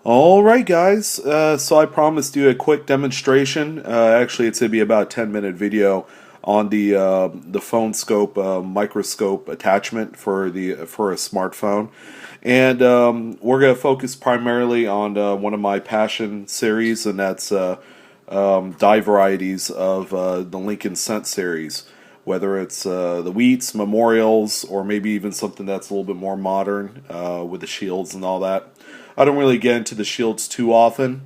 Alright guys, so I promised you a quick demonstration. Actually it's going to be about a 10-minute video on the phone scope microscope attachment for a smartphone. And we're going to focus primarily on one of my passion series, and that's dye varieties of the Lincoln Scent series. Whether it's the Wheats, Memorials, or maybe even something that's a little bit more modern with the shields and all that. I don't really get into the shields too often,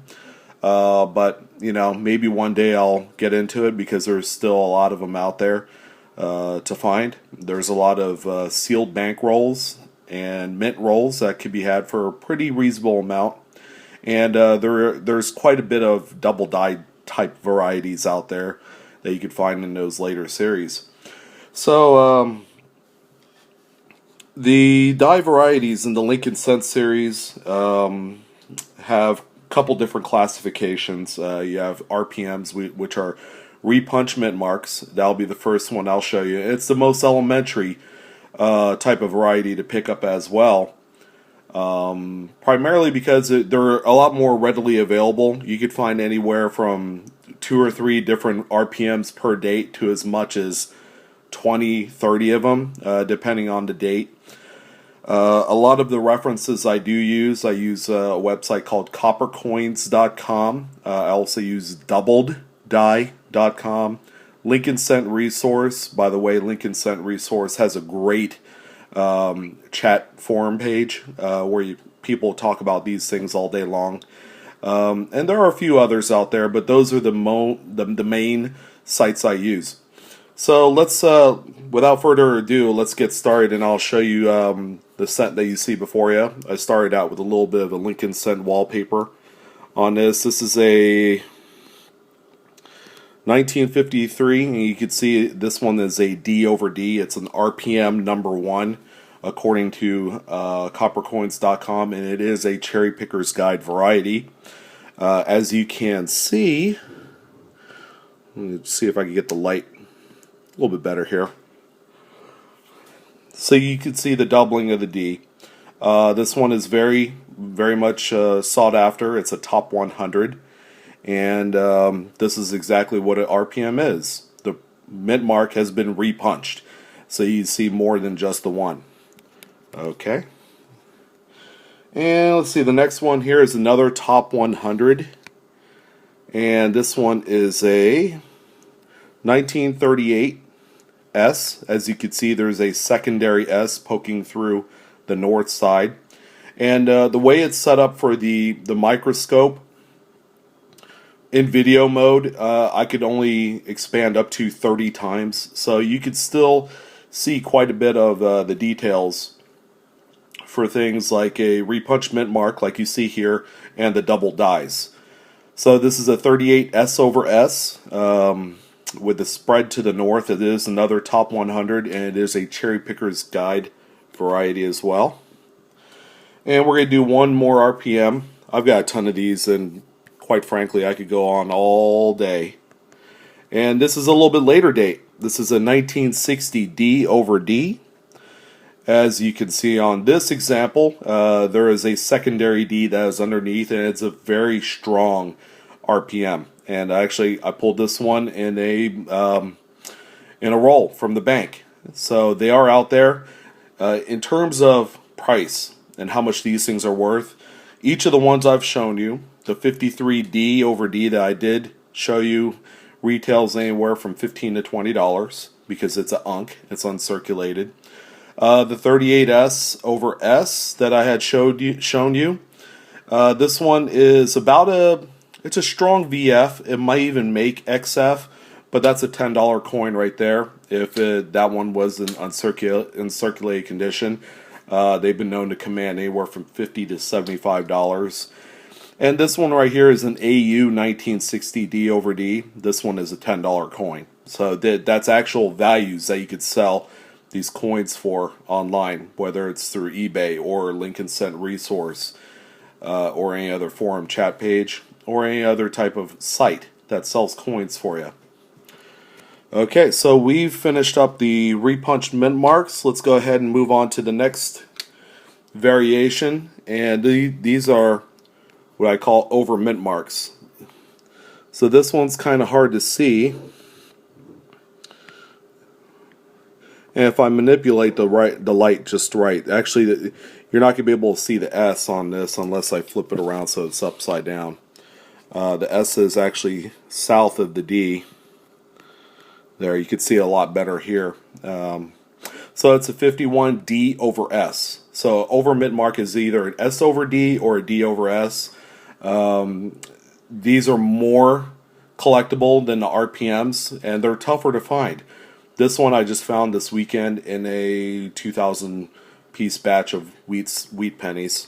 but you know, maybe one day I'll get into it because there's still a lot of them out there to find. There's a lot of sealed bank rolls and mint rolls that could be had for a pretty reasonable amount, and there's quite a bit of double dye type varieties out there that you could find in those later series. So the dye varieties in the Lincoln Scent series have a couple different classifications. You have RPMs, which are Repunched mint marks. That'll be the first one I'll show you. It's the most elementary type of variety to pick up as well. Primarily because they're a lot more readily available. You could find anywhere from 2 or 3 different RPMs per date to as much as 20, 30 of them, depending on the date. A lot of the references I use a website called coppercoins.com. I also use doubleddye.com. Lincoln Scent Resource. By the way, Lincoln Scent Resource has a great chat forum page where people talk about these things all day long. And there are a few others out there, but those are the main sites I use. So let's, without further ado, let's get started, and I'll show you the scent that you see before you. I started out with a little bit of a Lincoln Scent wallpaper on this. This is a 1953, and you can see this one is a D over D. It's an RPM number 1, according to coppercoins.com, and it is a cherry picker's guide variety. As you can see, let me see if I can get the light a little bit better here. So you can see the doubling of the D. This one is very much sought after. It's a top 100, and this is exactly what an RPM is. The mint mark has been repunched, so you see more than just the one. Okay. And let's see, the next one here is another top 100, and this one is a 1938 S. As you can see, there's a secondary S poking through the north side, and the way it's set up for the microscope in video mode, I could only expand up to 30 times, so you could still see quite a bit of the details for things like a repunched mint mark like you see here, and the double dyes. So this is a 38 S over S with the spread to the north. It is another top 100, and it is a cherry picker's guide variety as well. And we're going to do one more RPM. I've got a ton of these, and quite frankly I could go on all day. And this is a little bit later date. This is a 1960 D over D. As you can see on this example, there is a secondary D that is underneath, and it's a very strong RPM. And actually, I pulled this one in a roll from the bank. So they are out there. In terms of price and how much these things are worth, each of the ones I've shown you, the 53 D over D that I did show you, retails anywhere from $15 to $20 because it's an unk, it's uncirculated. The 38S over S that I had shown you, this one is about it's a strong VF. It might even make XF, but that's a $10 coin right there. If that one was in uncirculated condition, they've been known to command anywhere from $50 to $75. And this one right here is an AU 1960 D over D. This one is a $10 coin. So that's actual values that you could sell these coins for online, whether it's through eBay or Lincoln Scent Resource or any other forum chat page or any other type of site that sells coins for you. Okay, so we've finished up the repunched mint marks. Let's go ahead and move on to the next variation, and these are what I call over mint marks. So this one's kind of hard to see. And if I manipulate the light just right, actually you're not going to be able to see the S on this unless I flip it around so it's upside down. The S is actually south of the D. There, you can see a lot better here. So it's a 51 D over S. So over mint mark is either an S over D or a D over S. These are more collectible than the RPMs, and they're tougher to find. This one I just found this weekend in a 2,000 piece batch of wheat pennies.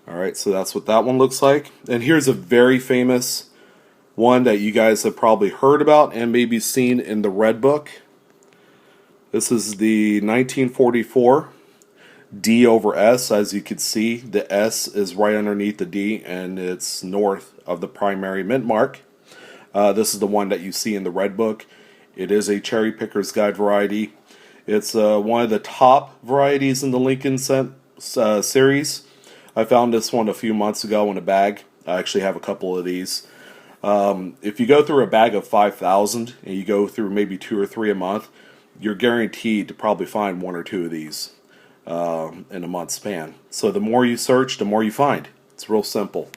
Alright, so that's what that one looks like. And here's a very famous one that you guys have probably heard about and maybe seen in the Red Book. This is the 1944 D over S. As you can see, the S is right underneath the D, and it's north of the primary mint mark. This is the one that you see in the Red Book. It is a Cherry Picker's Guide variety. It's one of the top varieties in the Lincoln series. I found this one a few months ago in a bag. I actually have a couple of these. If you go through a bag of 5,000 and you go through maybe 2 or 3 a month, you're guaranteed to probably find 1 or 2 of these in a month span. So the more you search, the more you find. It's real simple.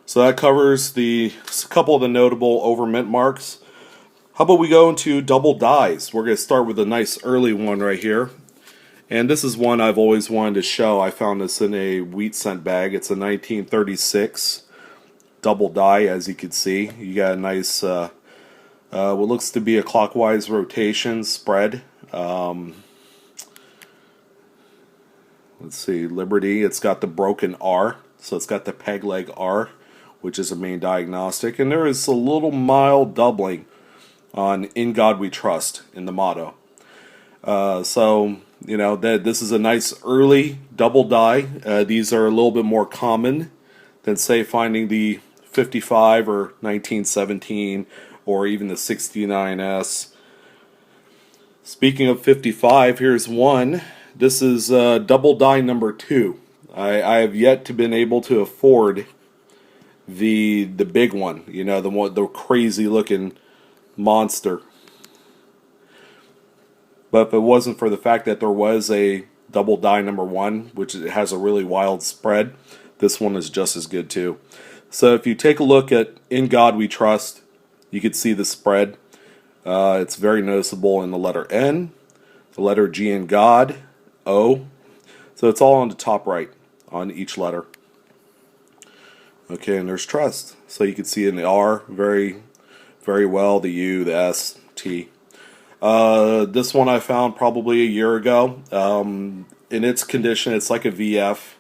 So that covers a couple of the notable over mint marks. How about we go into double dyes? We're going to start with a nice early one right here. And this is one I've always wanted to show. I found this in a wheat cent bag. It's a 1936 double dye, as you can see. You got a nice, what looks to be a clockwise rotation spread. Let's see, Liberty. It's got the broken R. So it's got the peg leg R, which is a main diagnostic. And there is a little mild doubling on "In God We Trust" in the motto. So, you know, this is a nice early double dye. These are a little bit more common than, say, finding the 55 or 1917 or even the 69S. Speaking of 55, here's one. This is double dye number 2. I have yet to been able to afford the big one, you know, the crazy looking monster. But if it wasn't for the fact that there was a double dye number 1, which has a really wild spread, this one is just as good too. So if you take a look at "In God We Trust," you can see the spread. It's very noticeable in the letter N, the letter G in God, O. So it's all on the top right on each letter. Okay, and there's trust. So you can see in the R very, very well, the U, the S, T. This one I found probably a year ago. In its condition, it's like a VF.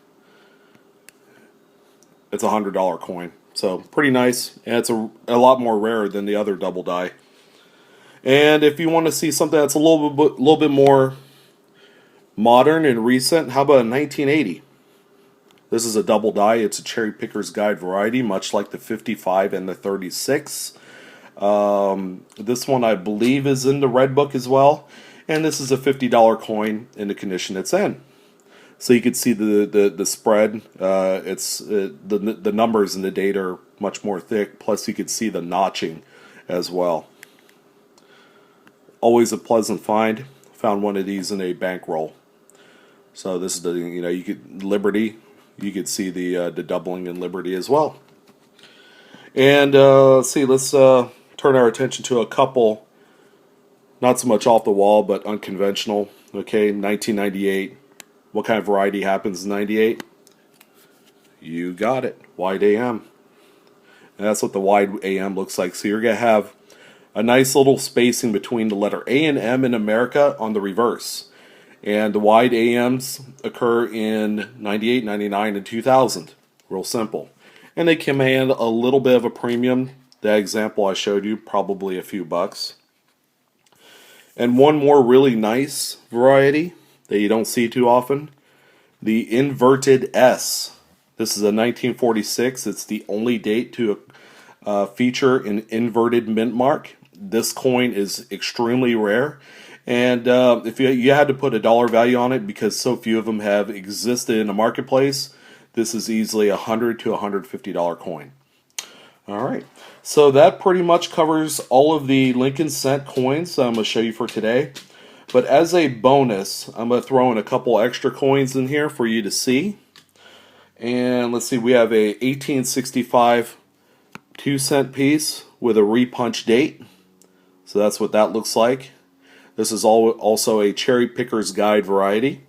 It's a $100 coin. So pretty nice. And it's a lot more rare than the other double dye. And if you want to see something that's a little bit more modern and recent, how about a 1980? This is a double dye. It's a Cherry Picker's Guide variety, much like the 55 and the 36. This one I believe is in the Red Book as well, and this is a $50 coin in the condition it's in. So you can see the spread. The numbers and the data are much more thick. Plus you can see the notching as well. Always a pleasant find. Found one of these in a bankroll. So this is the, you know, you could Liberty. You could see the doubling in Liberty as well. And let's see. Let's turn our attention to a couple, not so much off the wall, but unconventional. Okay, 1998. What kind of variety happens in 98? You got it, wide AM. And that's what the wide AM looks like. So you're going to have a nice little spacing between the letter A and M in America on the reverse. And the wide AMs occur in 98, 99, and 2000. Real simple. And they command a little bit of a premium. That example I showed you, probably a few bucks. And one more really nice variety that you don't see too often, the inverted S. This is a 1946. It's the only date to feature an inverted mint mark. This coin is extremely rare. And if you had to put a dollar value on it, because so few of them have existed in the marketplace, this is easily a $100 to $150 coin. Alright, so that pretty much covers all of the Lincoln cent coins I'm going to show you for today. But as a bonus, I'm going to throw in a couple extra coins in here for you to see. And let's see, we have a 1865 2-cent piece with a repunch date. So that's what that looks like. This is also a cherry picker's guide variety.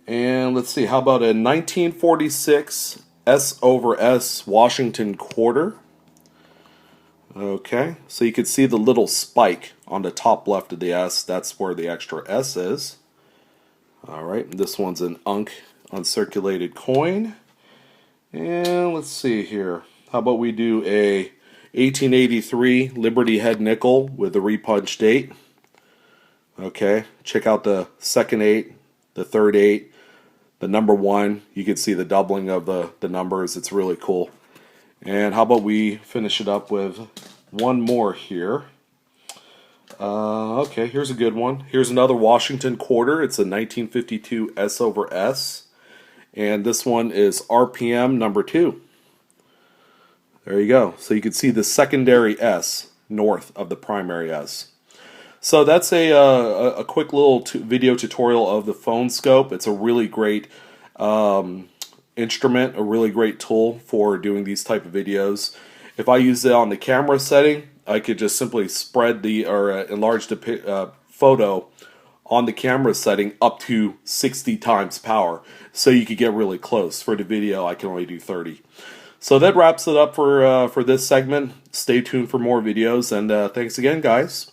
And let's see, how about a 1946 S over S Washington quarter. Okay, so you can see the little spike on the top left of the S. That's where the extra S is. Alright, this one's an uncirculated coin. And let's see here. How about we do a 1883 Liberty Head nickel with a repunch date. Okay, check out the second 8, the third 8, the number 1. You can see the doubling of the numbers. It's really cool. And how about we finish it up with one more here. Okay, here's a good one. Here's another Washington quarter. It's a 1952 S over S. And this one is RPM number 2. There you go. So you can see the secondary S north of the primary S. So that's a quick little video tutorial of the phone scope. It's a really great instrument, a really great tool for doing these type of videos. If I use it on the camera setting, I could just simply spread or enlarge the photo on the camera setting up to 60 times power, so you could get really close. For the video, I can only do 30. So that wraps it up for this segment. Stay tuned for more videos, and thanks again, guys.